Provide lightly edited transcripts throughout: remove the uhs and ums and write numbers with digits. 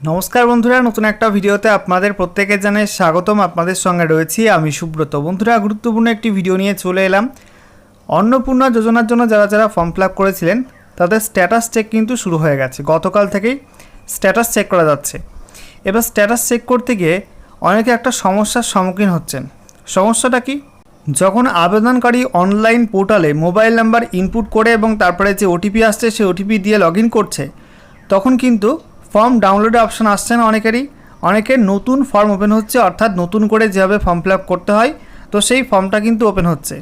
নমস্কার বন্ধুরা, নতুন একটা ভিডিওতে আপনাদের প্রত্যেকে জানাই স্বাগতম। আপনাদের সঙ্গে রয়েছি আমি সুব্রত। বন্ধুরা, গুরুত্বপূর্ণ একটি ভিডিও নিয়ে চলে এলাম। অন্নপূর্ণা যোজনার জন্য যারা ফর্ম ফিল আপ করেছিলেন তাদের স্ট্যাটাস চেক কিন্তু শুরু হয়ে গেছে। গতকাল থেকেই স্ট্যাটাস চেক করা যাচ্ছে। এবার স্ট্যাটাস চেক করতে গিয়ে অনেকে একটা সমস্যার সম্মুখীন হচ্ছেন। সমস্যাটা কি? যখন আবেদনকারী অনলাইন পোর্টালে মোবাইল নাম্বার ইনপুট করে এবং তারপরে যে ওটিপি আসছে সেই ওটিপি দিয়ে লগ ইন করছে, তখন কিন্তু ফর্ম ডাউনলোডের অপশান আসছে না অনেকের নতুন ফর্ম ওপেন হচ্ছে, অর্থাৎ নতুন করে যেভাবে ফর্ম ফিল আপ করতে হয় তো সেই ফর্মটা কিন্তু ওপেন হচ্ছে।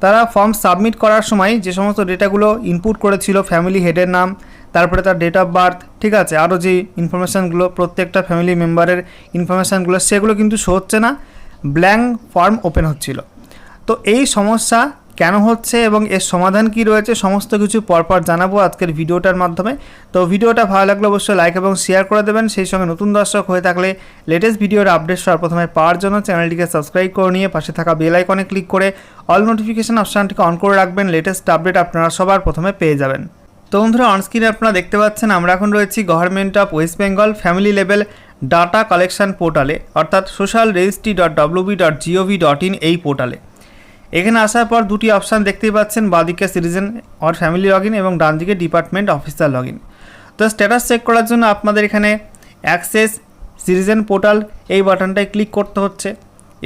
তারা ফর্ম সাবমিট করার সময় যে সমস্ত ডেটাগুলো ইনপুট করেছিল, ফ্যামিলি হেডের নাম, তারপরে তার ডেট অফ বার্থ, ঠিক আছে, আরও যে ইনফরমেশানগুলো প্রত্যেকটা ফ্যামিলি মেম্বারের ইনফরমেশানগুলো সেগুলো কিন্তু শো হচ্ছে না, ব্ল্যাঙ্ক ফর্ম ওপেন হচ্ছিল। তো এই সমস্যা কেন হচ্ছে এবং এর সমাধান কি রয়েছে সমস্ত কিছু পরপর জানাবো আজকের ভিডিওটার মাধ্যমে। তো ভিডিওটা ভালো লাগলে অবশ্যই লাইক এবং শেয়ার করে দেবেন। সেই সঙ্গে নতুন দর্শক হয়ে থাকলে লেটেস্ট ভিডিওর আপডেট সবার প্রথমে পাওয়ার জন্য চ্যানেলটিকে সাবস্ক্রাইব করে নিয়ে পাশে থাকা বেল আইকনে ক্লিক করে অল নোটিফিকেশন অপশানটিকে অন করে রাখবেন। লেটেস্ট আপডেট আপনারা সবার প্রথমে পেয়ে যাবেন। তো বন্ধুরা, অনস্ক্রিনে আপনারা দেখতে পাচ্ছেন আমরা এখন রয়েছি government of West Bengal family level data collection পোর্টালে, অর্থাৎ socialregistry.wb.gov.in এই পোর্টালে। এখানে আসার পর দুটি অপশান দেখতেই পাচ্ছেন, বাঁদিকে citizen or family log in এবং ডান দিকে ডিপার্টমেন্ট অফিসার লগ ইন। তো স্ট্যাটাস চেক করার জন্য আপনাদের এখানে অ্যাক্সেস সিটিজেন পোর্টাল এই বাটনটায় ক্লিক করতে হচ্ছে।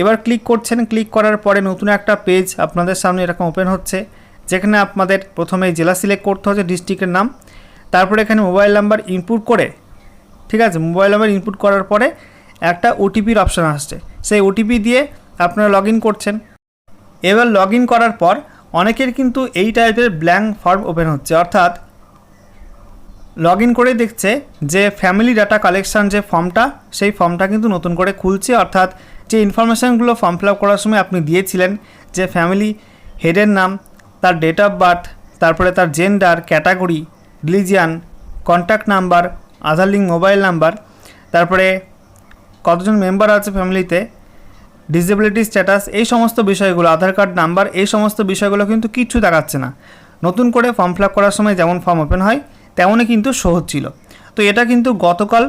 এবার ক্লিক করছেন, ক্লিক করার পরে নতুন একটা পেজ আপনাদের সামনে এরকম ওপেন হচ্ছে, যেখানে আপনাদের প্রথমে জেলা সিলেক্ট করতে হচ্ছে, ডিস্ট্রিক্টের নাম, তারপরে এখানে মোবাইল নাম্বার ইনপুট করে, ঠিক আছে, মোবাইল নাম্বার ইনপুট করার পরে একটা ওটিপির অপশান আসছে, সেই ওটিপি দিয়ে আপনারা লগ ইন করছেন। এবার লগ ইন করার পর অনেকের কিন্তু এই টাইপের ব্ল্যাঙ্ক ফর্ম ওপেন হচ্ছে, অর্থাৎ লগ ইন করে দেখছে যে ফ্যামিলি ডাটা কালেকশান যে ফর্মটা সেই ফর্মটা কিন্তু নতুন করে খুলছে, অর্থাৎ যে ইনফরমেশানগুলো ফর্ম ফিল আপ করার সময় আপনি দিয়েছিলেন, যে ফ্যামিলি হেডের নাম, তার ডেট অফ বার্থ, তারপরে তার gender, category, religion, contact number, Aadhaar link mobile number, তারপরে কতজন মেম্বার আছে ফ্যামিলিতে, ডিসেবিলিটি স্ট্যাটাস, এই সমস্ত বিষয়গুলো, আধার কার্ড নাম্বার, এই সমস্ত বিষয়গুলো কিন্তু কিচ্ছু দেখাচ্ছে না। নতুন করে ফর্ম ফিল আপ করার সময় যেমন ফর্ম ওপেন হয় তেমনই কিন্তু শো হচ্ছিল। তো এটা কিন্তু গতকাল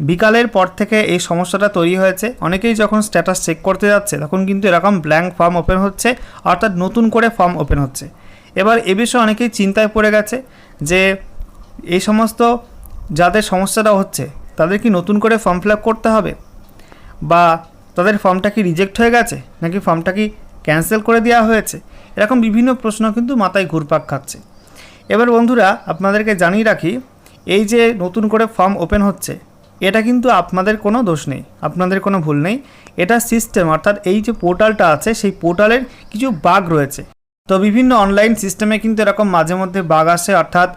বিকালের পর থেকে এই সমস্যাটা তৈরি হয়েছে। অনেকেই যখন স্ট্যাটাস চেক করতে যাচ্ছে তখন কিন্তু এরকম ব্ল্যাঙ্ক ফর্ম ওপেন হচ্ছে, অর্থাৎ নতুন করে ফর্ম ওপেন হচ্ছে। এবার এ বিষয়ে অনেকেই চিন্তায় পড়ে গেছে যে এই সমস্ত যাদের সমস্যাটা হচ্ছে তাদের কি নতুন করে ফর্ম ফিল আপ করতে হবে, বা তাদের ফর্মটা কি রিজেক্ট হয়ে গেছে, নাকি ফর্মটা কি ক্যান্সেল করে দেওয়া হয়েছে, এরকম বিভিন্ন প্রশ্ন কিন্তু মাথায় ঘুরপাক খাচ্ছে। এবার বন্ধুরা, আপনাদেরকে জানিয়ে রাখি, এই যে নতুন করে ফর্ম ওপেন হচ্ছে এটা কিন্তু আপনাদের কোনো দোষ নেই, আপনাদের কোনো ভুল নেই। এটা সিস্টেম, অর্থাৎ এই যে পোর্টালটা আছে সেই পোর্টালের কিছু বাগ রয়েছে। তো বিভিন্ন অনলাইন সিস্টেমে কিন্তু এরকম মাঝে মধ্যে বাগ আসে, অর্থাৎ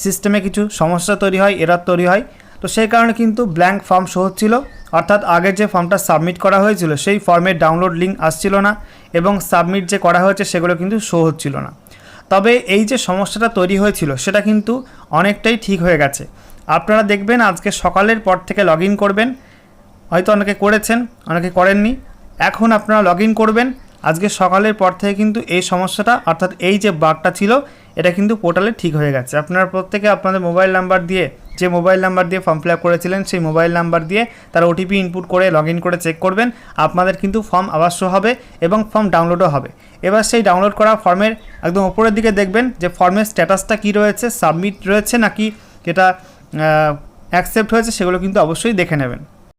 সিস্টেমে কিছু সমস্যা তৈরি হয়, এরর তৈরি হয়। তো সেই কারণে কিন্তু ব্ল্যাঙ্ক ফর্ম শো হচ্ছিল, অর্থাৎ আগের যে ফর্মটা সাবমিট করা হয়েছিল সেই ফর্মের ডাউনলোড লিঙ্ক আসছিল না এবং সাবমিট যে করা হয়েছে সেগুলো কিন্তু শো হচ্ছিল না। তবে এই যে সমস্যাটা তৈরি হয়েছিল সেটা কিন্তু অনেকটাই ঠিক হয়ে গেছে। আপনারা দেখবেন আজকে সকালের পর থেকে লগ ইন করবেন, হয়তো অনেকে করেছেন অনেকে করেননি, এখন আপনারা লগ ইন করবেন। আজকে সকালের পর থেকে কিন্তু এই সমস্যাটা, অর্থাৎ এই যে বাগটা ছিল এটা কিন্তু পোর্টালে ঠিক হয়ে গেছে। আপনারা প্রত্যেকে আপনাদের মোবাইল নাম্বার দিয়ে, যে মোবাইল নাম্বার দিয়ে ফর্ম ফিল আপ করেছিলেন সেই মোবাইল নাম্বার দিয়ে তার ওটিপি ইনপুট করে লগ ইন করে চেক করবেন, আপনাদের কিন্তু ফর্ম অবশ্য হবে এবং ফর্ম ডাউনলোডও হবে। এবার সেই ডাউনলোড করা ফর্মের একদম উপরের দিকে দেখবেন যে ফর্মের স্ট্যাটাসটা কী রয়েছে, সাবমিট রয়েছে নাকি এটা অ্যাকসেপ্ট হয়েছে, সেগুলো কিন্তু অবশ্যই দেখে নেবেন।